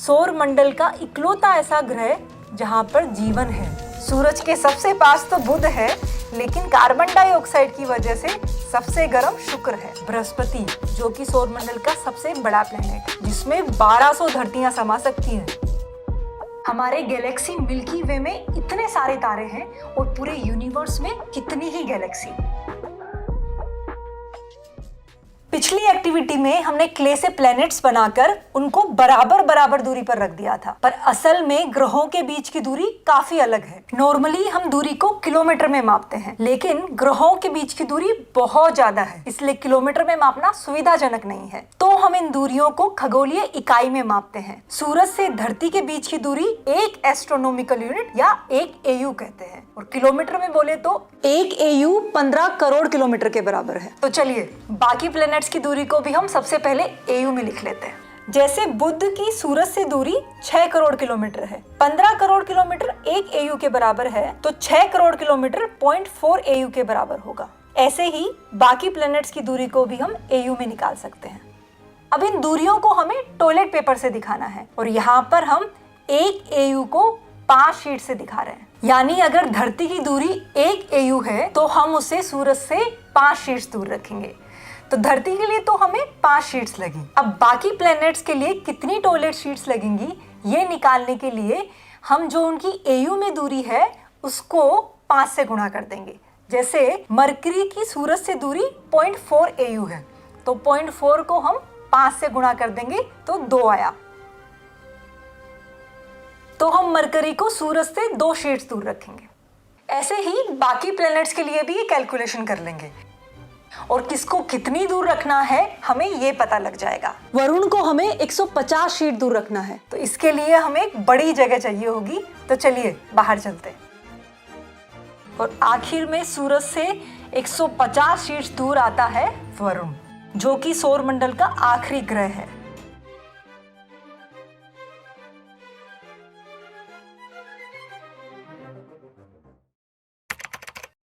सौर मंडल का इकलौता ऐसा ग्रह जहाँ पर जीवन है। सूरज के सबसे पास तो बुध है, लेकिन कार्बन डाइऑक्साइड की वजह से सबसे गर्म शुक्र है। बृहस्पति, जो कि सौर मंडल का सबसे बड़ा प्लेनेट है, जिसमें 1200 धरतियां समा सकती हैं। हमारे गैलेक्सी मिल्की वे में इतने सारे तारे हैं और पूरे यूनिवर्स में कितनी ही गैलेक्सी। पिछली एक्टिविटी में हमने क्ले से प्लैनेट्स बनाकर उनको बराबर बराबर दूरी पर रख दिया था, पर असल में ग्रहों के बीच की दूरी काफी अलग है। नॉर्मली हम दूरी को किलोमीटर में मापते हैं, लेकिन ग्रहों के बीच की दूरी बहुत ज्यादा है, इसलिए किलोमीटर में मापना सुविधाजनक नहीं है। तो हम इन दूरियों को खगोलीय इकाई में मापते हैं। सूरज से धरती के बीच की दूरी 1 एस्ट्रोनॉमिकल यूनिट या 1 AU कहते हैं, और किलोमीटर में बोले तो 1 AU 15 करोड़ किलोमीटर के बराबर है। तो चलिए बाकी प्लैनेट्स की दूरी को भी हम सबसे पहले AU में लिख लेते हैं। जैसे बुध की सूरज से दूरी 6 करोड़ किलोमीटर है, 15 करोड़ किलोमीटर 1 AU के बराबर है, तो 6 करोड़ किलोमीटर 0.4 AU के बराबर होगा। ऐसे ही बाकी प्लैनेट्स की दूरी को भी हम AU में निकाल सकते हैं। अब इन दूरियों को हमें टॉयलेट पेपर से दिखाना है, और यहाँ पर हम 1 AU को 5 शीट से दिखा रहे हैं। यानी अगर धरती की दूरी 1 AU है तो हम उसे सूरज से 5 शीट्स दूर रखेंगे। तो धरती के लिए तो हमें 5 शीट्स लगी। अब बाकी प्लैनेट्स के लिए कितनी टॉयलेट शीट्स लगेंगी ये निकालने के लिए हम जो उनकी AU में दूरी है उसको 5 से गुणा कर देंगे। जैसे मरकरी की सूरज से दूरी 0.4 AU है, तो 0.4 को हम 5 से गुणा कर देंगे तो 2 आया। तो हम मरकरी को सूरज से 2 शीट्स दूर रखेंगे। ऐसे ही बाकी प्लैनेट्स के लिए भी ये कैलकुलेशन कर लेंगे, और किसको कितनी दूर रखना है हमें ये पता लग जाएगा। वरुण को हमें 150 शीट दूर रखना है, तो इसके लिए हमें एक बड़ी जगह चाहिए होगी। तो चलिए बाहर चलते हैं। और आखिर में सूरज से 150 शीट दूर आता है वरुण, जो कि सौर मंडल का आखिरी ग्रह है।